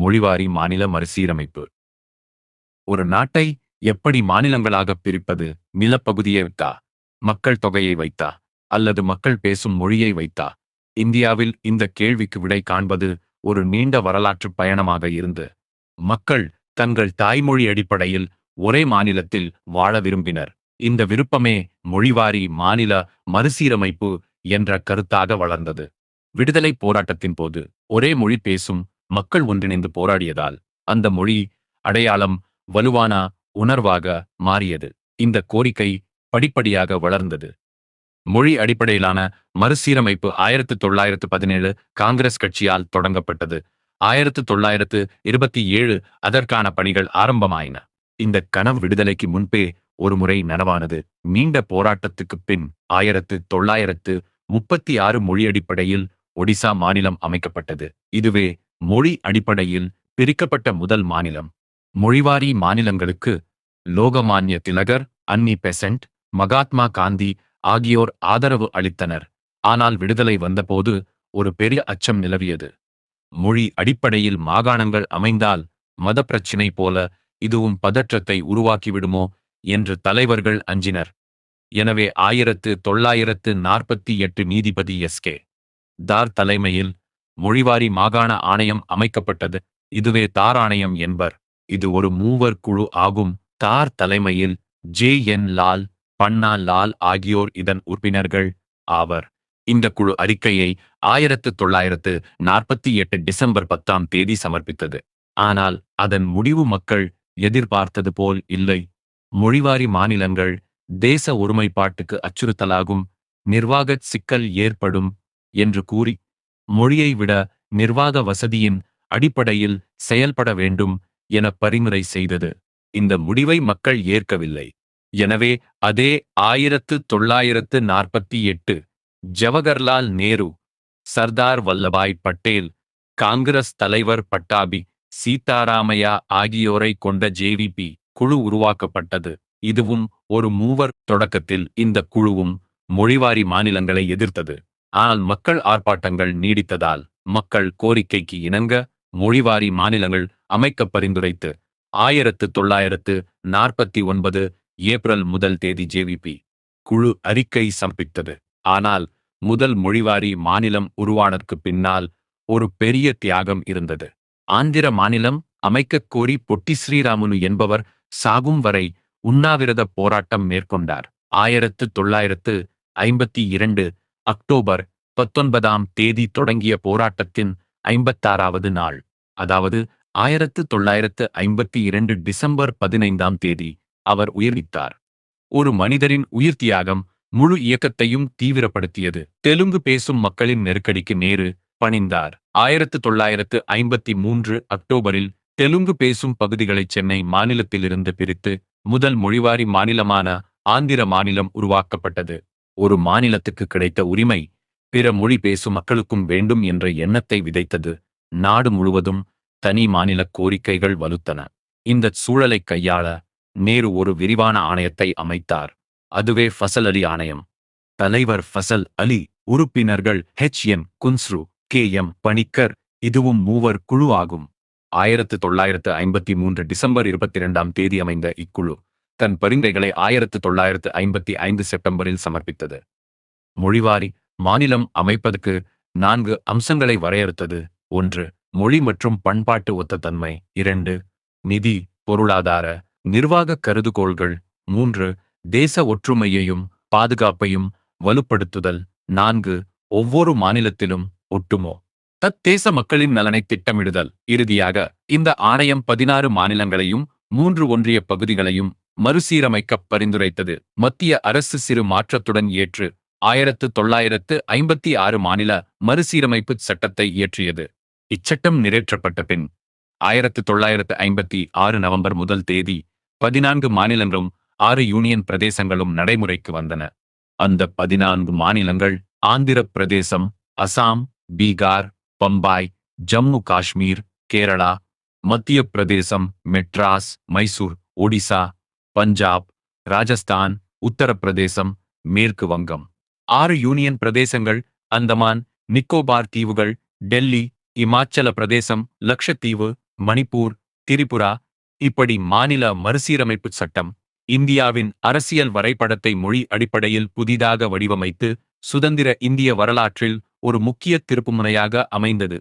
மொழிவாரி மாநில மறுசீரமைப்பு. ஒரு நாட்டை எப்படி மாநிலங்களாக பிரிப்பது? நிலப்பகுதியை வைத்தா, மக்கள் தொகையை வைத்தா, அல்லது மக்கள் பேசும் மொழியை வைத்தா? இந்தியாவில் இந்த கேள்விக்கு விடை காண்பது ஒரு நீண்ட வரலாற்று பயணமாக இருந்து. மக்கள் தங்கள் தாய்மொழி அடிப்படையில் ஒரே மாநிலத்தில் வாழ விரும்பினர். இந்த விருப்பமே மொழிவாரி மாநில மறுசீரமைப்பு என்ற கருத்தாக வளர்ந்தது. விடுதலை போராட்டத்தின் போது ஒரே மொழி பேசும் மக்கள் ஒன்றிணைந்து போராடியதால் அந்த மொழி அடையாளம் வலுவான உணர்வாக மாறியது. இந்த கோரிக்கை படிப்படியாக வளர்ந்தது. மொழி அடிப்படையிலான மறுசீரமைப்பு 1917 காங்கிரஸ் கட்சியால் தொடங்கப்பட்டது. 1927 அதற்கான பணிகள் ஆரம்பமாயின. இந்த கனவு விடுதலைக்கு முன்பே ஒருமுறை நனவானது. நீண்ட போராட்டத்துக்குப் பின் 1936 மொழி அடிப்படையில் ஒடிசா மாநிலம் அமைக்கப்பட்டது. இதுவே மொழி அடிப்படையில் பிரிக்கப்பட்ட முதல் மாநிலம். மொழிவாரி மாநிலங்களுக்கு லோகமான்ய திலகர், அன்னி பெசன்ட், மகாத்மா காந்தி ஆகியோர் ஆதரவு அளித்தனர். ஆனால் விடுதலை வந்தபோது ஒரு பெரிய அச்சம் நிலவியது. மொழி அடிப்படையில் மாகாணங்கள் அமைந்தால் மத பிரச்சினை போல இதுவும் பதற்றத்தை உருவாக்கிவிடுமோ என்று தலைவர்கள் அஞ்சினர். எனவே 1948 நீதிபதி எஸ்.கே. தார் தலைமையில் மொழிவாரி மாகாண ஆணையம் அமைக்கப்பட்டது. இதுவே தார் ஆணையம் என்பர். இது ஒரு மூவர் குழு ஆகும். தார் தலைமையில் ஜே.என். லால், பன்னா லால் ஆகியோர் இதன் உறுப்பினர்கள் ஆவர். இந்த குழு அறிக்கையை 1948 டிசம்பர் 10 சமர்ப்பித்தது. ஆனால் அதன் முடிவு மக்கள் எதிர்பார்த்தது போல் இல்லை. மொழிவாரி மாநிலங்கள் தேச ஒருமைப்பாட்டுக்கு அச்சுறுத்தலாகும், நிர்வாக சிக்கல் ஏற்படும் என்று கூறி மொழியை விட நிர்வாக வசதியின் அடிப்படையில் செயல்பட வேண்டும் என பரிந்துரை செய்தது. இந்த முடிவை மக்கள் ஏற்கவில்லை. எனவே அதே 1948 ஜவஹர்லால் நேரு, சர்தார் வல்லபாய் பட்டேல், காங்கிரஸ் தலைவர் பட்டாபி சீதாராமையா ஆகியோரை கொண்ட ஜே.வி.பி. குழு உருவாக்கப்பட்டது. இதுவும் ஒரு மூவர். தொடக்கத்தில் இந்த குழுவும் மொழிவாரி மாநிலங்களை எதிர்த்தது. ஆனால் மக்கள் ஆர்ப்பாட்டங்கள் நீடித்ததால் மக்கள் கோரிக்கைக்கு இணங்க மொழிவாரி மாநிலங்கள் அமைக்க பரிந்துரைத்து 1949 ஏப்ரல் 1 ஜே.வி.பி. குழு அறிக்கை சமர்ப்பித்தது. ஆனால் முதல் மொழிவாரி மாநிலம் உருவானதற்கு பின்னால் ஒரு பெரிய தியாகம் இருந்தது. ஆந்திர மாநிலம் அமைக்கக் கோரி பொட்டி ஸ்ரீராமுலு என்பவர் சாகும் வரை உண்ணாவிரத போராட்டம் மேற்கொண்டார். 1952 அக்டோபர் 19 தொடங்கிய போராட்டத்தின் 56வது நாள், அதாவது 1952 டிசம்பர் 15 அவர் உயிர் நீத்தார். ஒரு மனிதரின் உயிர் தியாகம் முழு இயக்கத்தையும் தீவிரப்படுத்தியது. தெலுங்கு பேசும் மக்களின் நெருக்கடிக்கு நேரு பணிந்தார். 1953 அக்டோபரில் தெலுங்கு பேசும் பகுதிகளை சென்னை மாநிலத்திலிருந்து பிரித்து முதல் மொழிவாரி மாநிலமான ஆந்திர மாநிலம் உருவாக்கப்பட்டது. ஒரு மாநிலத்துக்கு கிடைத்த உரிமை பிற மொழி பேசும் மக்களுக்கும் வேண்டும் என்ற எண்ணத்தை விதைத்தது. நாடு முழுவதும் தனி மாநில கோரிக்கைகள் வலுத்தன. இந்த சூழலை கையாள நேரு ஒரு விரிவான ஆணையத்தை அமைத்தார். அதுவே ஃபசல் அலி ஆணையம். தலைவர் ஃபசல் அலி, உறுப்பினர்கள் H.N. குன்ஸ்ரு, K.M. பணிக்கர். இதுவும் மூவர் குழு ஆகும். 1953 டிசம்பர் 22 அமைந்த இக்குழு தன் பரிந்துரைகளை 1955 செப்டம்பரில் சமர்ப்பித்தது. மொழிவாரி மாநிலம் அமைப்பதற்கு 4 அம்சங்களை வரையறுத்தது. 1. மொழி மற்றும் பண்பாட்டு ஒத்த தன்மை. 2. நிதி, பொருளாதார, நிர்வாக கருதுகோள்கள். 3. தேச ஒற்றுமையையும் பாதுகாப்பையும் வலுப்படுத்துதல். 4. ஒவ்வொரு மாநிலத்திலும் ஒட்டுமோ தத்தேச மக்களின் நலனை திட்டமிடுதல். இறுதியாக இந்த ஆணையம் 16 மாநிலங்களையும் 3 ஒன்றிய பகுதிகளையும் மறுசீரமைக்க பரிந்துரைத்தது. மத்திய அரசு சிறு மாற்றத்துடன் ஏற்று 1956 மாநில மறுசீரமைப்பு சட்டத்தை இயற்றியது. இச்சட்டம் நிறைவேற்றப்பட்ட பின் 1956 நவம்பர் 1 14 மாநிலங்களும் 6 யூனியன் பிரதேசங்களும் நடைமுறைக்கு வந்தன. அந்த 14 மாநிலங்கள் ஆந்திர பிரதேசம், அசாம், பீகார், பம்பாய், ஜம்மு காஷ்மீர், கேரளா, மத்திய பிரதேசம், மெட்ராஸ், மைசூர், ஒடிசா, பஞ்சாப், ராஜஸ்தான், உத்தரப்பிரதேசம், மேற்கு வங்கம். 6 யூனியன் பிரதேசங்கள் அந்தமான் நிக்கோபார் தீவுகள், டெல்லி, இமாச்சல பிரதேசம், லக்ஷத்தீவு, மணிப்பூர், திரிபுரா இப்படி மாநில மறுசீரமைப்பு சட்டம் இந்தியாவின் அரசியல் வரைபடத்தை மொழி அடிப்படையில் புதிதாக வடிவமைத்து சுதந்திர இந்திய வரலாற்றில் ஒரு முக்கிய திருப்புமுனையாக அமைந்தது.